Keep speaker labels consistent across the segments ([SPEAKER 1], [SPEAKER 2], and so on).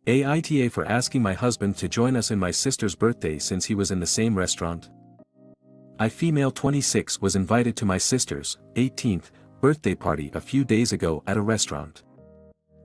[SPEAKER 1] AITA for asking my husband to join us in my sister's birthday since he was in the same restaurant. I female 26 was invited to my sister's 18th birthday party a few days ago at a restaurant.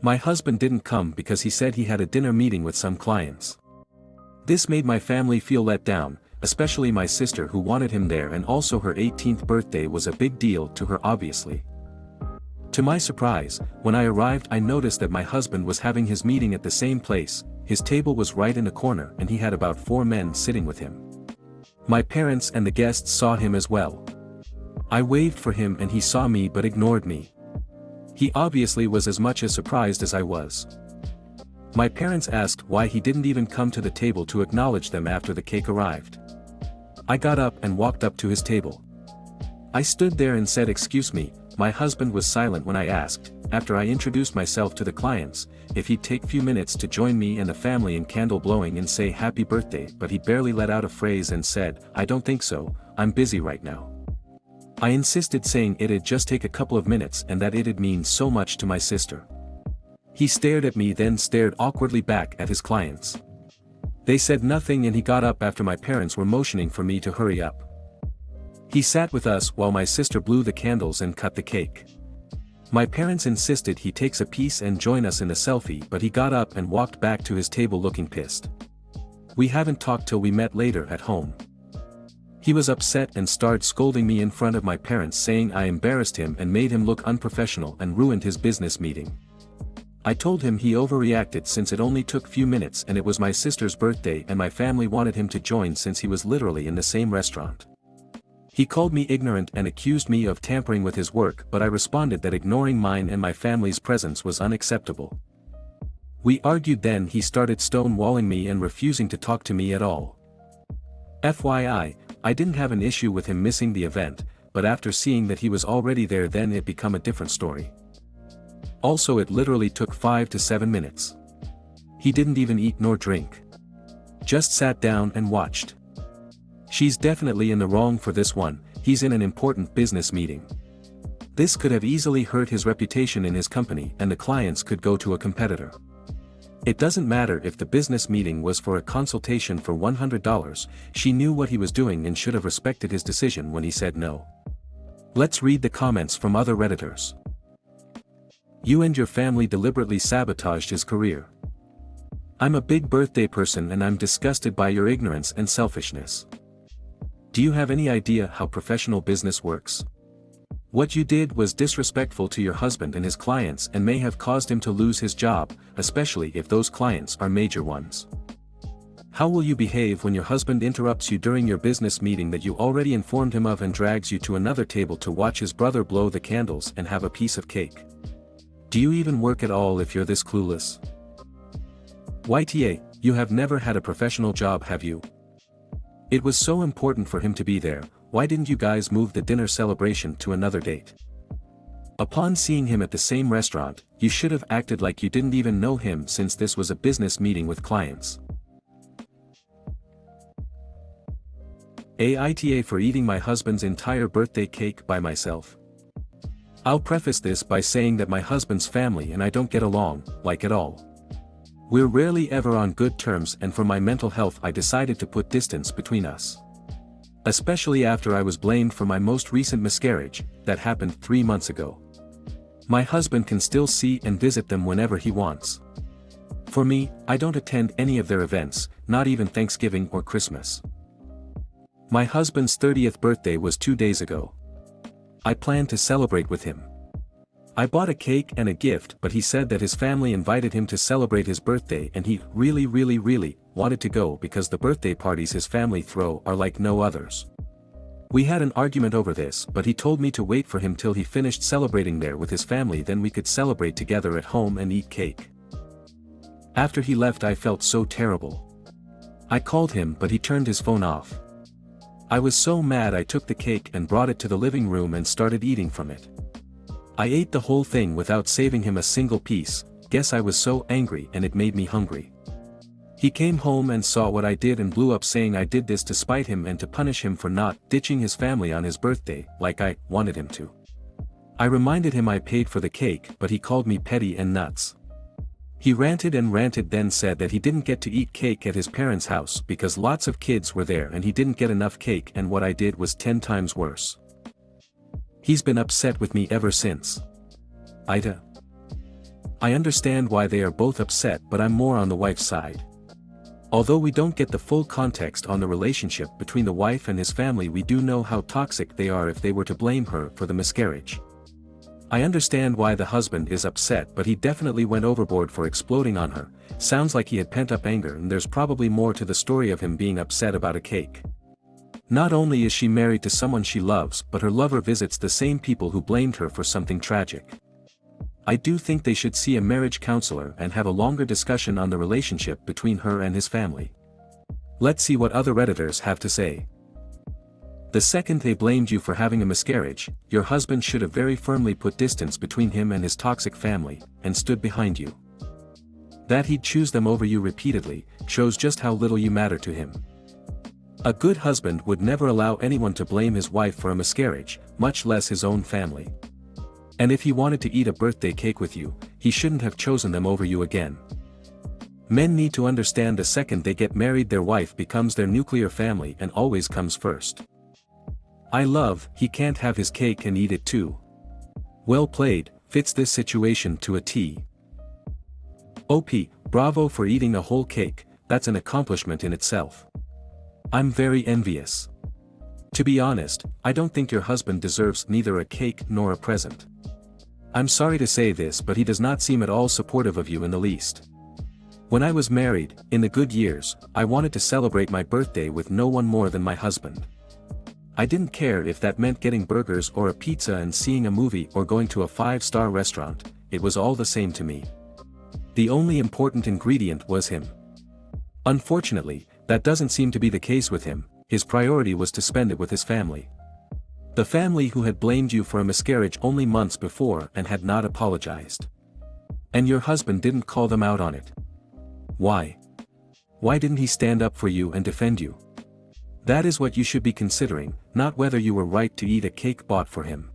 [SPEAKER 1] My husband didn't come because he said he had a dinner meeting with some clients. This made my family feel let down, especially my sister who wanted him there, and also her 18th birthday was a big deal to her obviously. To my surprise, when I arrived I noticed that my husband was having his meeting at the same place. His table was right in the corner and he had about 4 men sitting with him. My parents and the guests saw him as well. I waved for him and he saw me but ignored me. He obviously was as much as surprised as I was. My parents asked why he didn't even come to the table to acknowledge them after the cake arrived. I got up and walked up to his table. I stood there and said, "Excuse me." My husband was silent when I asked, after I introduced myself to the clients, if he'd take few minutes to join me and the family in candle blowing and say happy birthday, but he barely let out a phrase and said, "I don't think so, I'm busy right now." I insisted, saying it'd just take a couple of minutes and that it'd mean so much to my sister. He stared at me, then stared awkwardly back at his clients. They said nothing and he got up after my parents were motioning for me to hurry up. He sat with us while my sister blew the candles and cut the cake. My parents insisted he takes a piece and join us in the selfie, but he got up and walked back to his table looking pissed. We haven't talked till we met later at home. He was upset and started scolding me in front of my parents, saying I embarrassed him and made him look unprofessional and ruined his business meeting. I told him he overreacted since it only took few minutes and it was my sister's birthday and my family wanted him to join since he was literally in the same restaurant. He called me ignorant and accused me of tampering with his work, but I responded that ignoring mine and my family's presence was unacceptable. We argued, then he started stonewalling me and refusing to talk to me at all. FYI, I didn't have an issue with him missing the event, but after seeing that he was already there, then it became a different story. Also, it literally took 5 to 7 minutes. He didn't even eat nor drink. Just sat down and watched. She's definitely in the wrong for this one. He's in an important business meeting. This could have easily hurt his reputation in his company and the clients could go to a competitor. It doesn't matter if the business meeting was for a consultation for $100, she knew what he was doing and should have respected his decision when he said no. Let's read the comments from other Redditors. You and your family deliberately sabotaged his career. I'm a big birthday person and I'm disgusted by your ignorance and selfishness. Do you have any idea how professional business works? What you did was disrespectful to your husband and his clients and may have caused him to lose his job, especially if those clients are major ones. How will you behave when your husband interrupts you during your business meeting that you already informed him of and drags you to another table to watch his brother blow the candles and have a piece of cake? Do you even work at all if you're this clueless? YTA, you have never had a professional job, have you? It was so important for him to be there, why didn't you guys move the dinner celebration to another date? Upon seeing him at the same restaurant, you should have acted like you didn't even know him since this was a business meeting with clients. AITA for eating my husband's entire birthday cake by myself. I'll preface this by saying that my husband's family and I don't get along, like at all. We're rarely ever on good terms, and for my mental health I decided to put distance between us. Especially after I was blamed for my most recent miscarriage, that happened 3 months ago. My husband can still see and visit them whenever he wants. For me, I don't attend any of their events, not even Thanksgiving or Christmas. My husband's 30th birthday was 2 days ago. I planned to celebrate with him. I bought a cake and a gift, but he said that his family invited him to celebrate his birthday and he really wanted to go because the birthday parties his family throw are like no others. We had an argument over this, but he told me to wait for him till he finished celebrating there with his family, then we could celebrate together at home and eat cake. After he left I felt so terrible. I called him but he turned his phone off. I was so mad I took the cake and brought it to the living room and started eating from it. I ate the whole thing without saving him a single piece. Guess I was so angry and it made me hungry. He came home and saw what I did and blew up, saying I did this to spite him and to punish him for not ditching his family on his birthday, like I wanted him to. I reminded him I paid for the cake, but he called me petty and nuts. He ranted and ranted, then said that he didn't get to eat cake at his parents' house because lots of kids were there and he didn't get enough cake, and what I did was 10 times worse. He's been upset with me ever since. Ida. I understand why they are both upset, but I'm more on the wife's side. Although we don't get the full context on the relationship between the wife and his family, we do know how toxic they are if they were to blame her for the miscarriage. I understand why the husband is upset, but he definitely went overboard for exploding on her. Sounds like he had pent-up anger, and there's probably more to the story of him being upset about a cake. Not only is she married to someone she loves, but her lover visits the same people who blamed her for something tragic. I do think they should see a marriage counselor and have a longer discussion on the relationship between her and his family. Let's see what other Redditors have to say. The second they blamed you for having a miscarriage, your husband should have very firmly put distance between him and his toxic family, and stood behind you. That he'd choose them over you repeatedly, shows just how little you matter to him. A good husband would never allow anyone to blame his wife for a miscarriage, much less his own family. And if he wanted to eat a birthday cake with you, he shouldn't have chosen them over you again. Men need to understand the second they get married, their wife becomes their nuclear family and always comes first. I love, he can't have his cake and eat it too. Well played, fits this situation to a T. OP, bravo for eating a whole cake, that's an accomplishment in itself. I'm very envious. To be honest, I don't think your husband deserves neither a cake nor a present. I'm sorry to say this, but he does not seem at all supportive of you in the least. When I was married, in the good years, I wanted to celebrate my birthday with no one more than my husband. I didn't care if that meant getting burgers or a pizza and seeing a movie or going to a 5-star restaurant, it was all the same to me. The only important ingredient was him. Unfortunately, that doesn't seem to be the case with him. His priority was to spend it with his family. The family who had blamed you for a miscarriage only months before and had not apologized. And your husband didn't call them out on it. Why? Why didn't he stand up for you and defend you? That is what you should be considering, not whether you were right to eat a cake bought for him.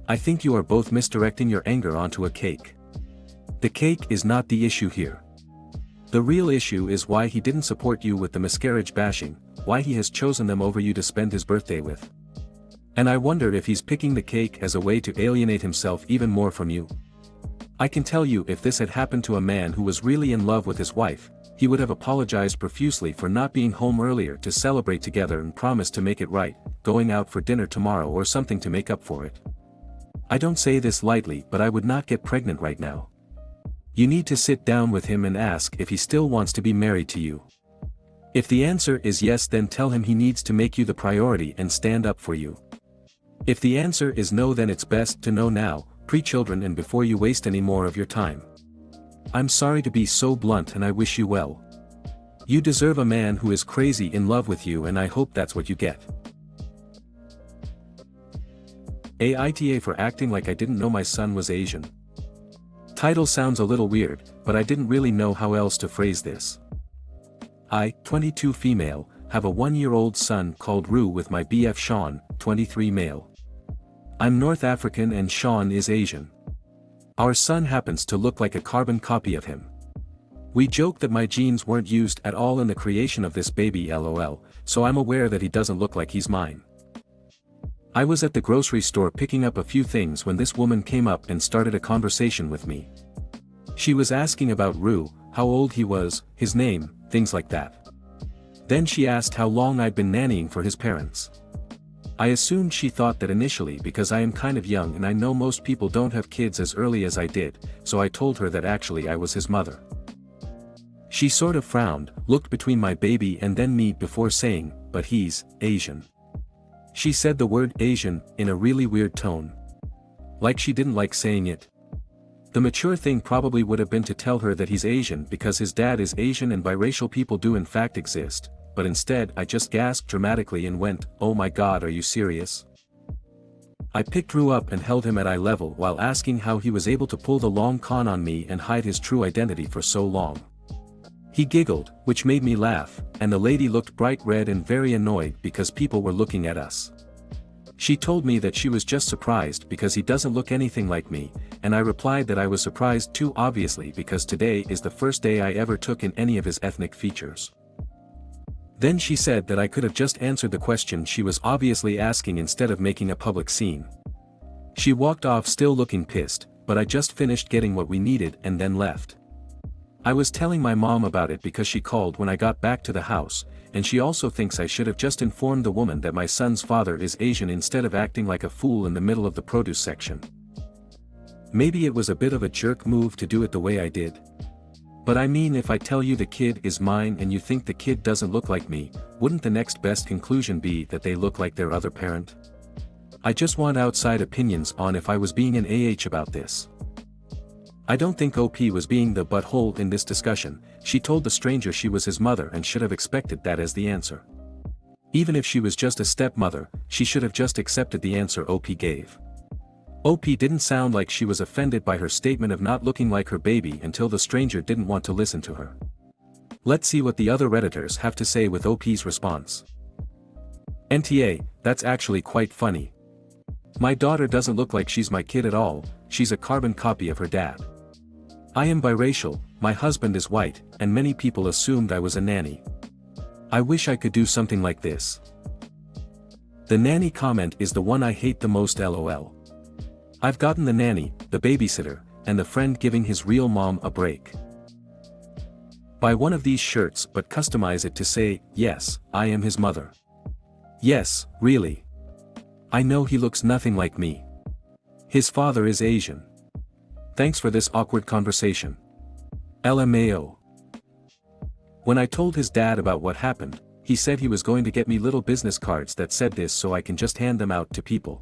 [SPEAKER 1] I think you are both misdirecting your anger onto a cake. The cake is not the issue here. The real issue is why he didn't support you with the miscarriage bashing, why he has chosen them over you to spend his birthday with. And I wonder if he's picking the cake as a way to alienate himself even more from you. I can tell you, if this had happened to a man who was really in love with his wife, he would have apologized profusely for not being home earlier to celebrate together and promised to make it right, going out for dinner tomorrow or something to make up for it. I don't say this lightly, but I would not get pregnant right now. You need to sit down with him and ask if he still wants to be married to you. If the answer is yes, then tell him he needs to make you the priority and stand up for you. If the answer is no, then it's best to know now, pre-children, and before you waste any more of your time. I'm sorry to be so blunt, and I wish you well. You deserve a man who is crazy in love with you, and I hope that's what you get. AITA for acting like I didn't know my son was Asian. Title sounds a little weird, but I didn't really know how else to phrase this. I, 22 female, have a 1-year-old son called Rue with my BF Sean, 23 male. I'm North African and Sean is Asian. Our son happens to look like a carbon copy of him. We joke that my genes weren't used at all in the creation of this baby, lol, so I'm aware that he doesn't look like he's mine. I was at the grocery store picking up a few things when this woman came up and started a conversation with me. She was asking about Rue, how old he was, his name, things like that. Then she asked how long I'd been nannying for his parents. I assumed she thought that initially because I am kind of young and I know most people don't have kids as early as I did, so I told her that actually I was his mother. She sort of frowned, looked between my baby and then me before saying, "But he's Asian." She said the word Asian in a really weird tone. Like she didn't like saying it. The mature thing probably would have been to tell her that he's Asian because his dad is Asian and biracial people do in fact exist. But instead I just gasped dramatically and went, "Oh my God, are you serious?" I picked Rue up and held him at eye level while asking how he was able to pull the long con on me and hide his true identity for so long. He giggled, which made me laugh, and the lady looked bright red and very annoyed because people were looking at us. She told me that she was just surprised because he doesn't look anything like me, and I replied that I was surprised too, obviously, because today is the first day I ever took in any of his ethnic features. Then she said that I could have just answered the question she was obviously asking instead of making a public scene. She walked off still looking pissed, but I just finished getting what we needed and then left. I was telling my mom about it because she called when I got back to the house, and she also thinks I should have just informed the woman that my son's father is Asian instead of acting like a fool in the middle of the produce section. Maybe it was a bit of a jerk move to do it the way I did. But I mean, if I tell you the kid is mine and you think the kid doesn't look like me, wouldn't the next best conclusion be that they look like their other parent? I just want outside opinions on if I was being an about this. I don't think OP was being the butthole in this discussion. She told the stranger she was his mother and should have expected that as the answer. Even if she was just a stepmother, she should have just accepted the answer OP gave. OP didn't sound like she was offended by her statement of not looking like her baby until the stranger didn't want to listen to her. Let's see what the other Redditors have to say with OP's response. NTA, that's actually quite funny. My daughter doesn't look like she's my kid at all, she's a carbon copy of her dad. I am biracial, my husband is white, and many people assumed I was a nanny. I wish I could do something like this. The nanny comment is the one I hate the most, lol. I've gotten the nanny, the babysitter, and the friend giving his real mom a break. Buy one of these shirts but customize it to say, yes, I am his mother. Yes, really. I know he looks nothing like me. His father is Asian. Thanks for this awkward conversation. LMAO. When I told his dad about what happened, he said he was going to get me little business cards that said this so I can just hand them out to people.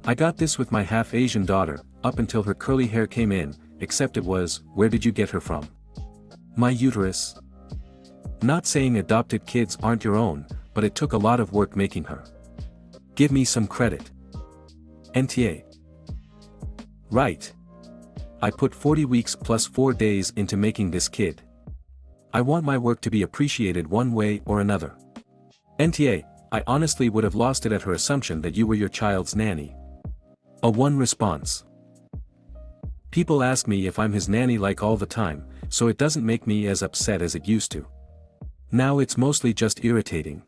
[SPEAKER 1] I got this with my half-Asian daughter, up until her curly hair came in, except it was, where did you get her from? My uterus. Not saying adopted kids aren't your own, but it took a lot of work making her. Give me some credit. NTA. Right. I put 40 weeks plus 4 days into making this kid. I want my work to be appreciated one way or another. NTA, I honestly would have lost it at her assumption that you were your child's nanny. A one response. People ask me if I'm his nanny like all the time, so it doesn't make me as upset as it used to. Now it's mostly just irritating.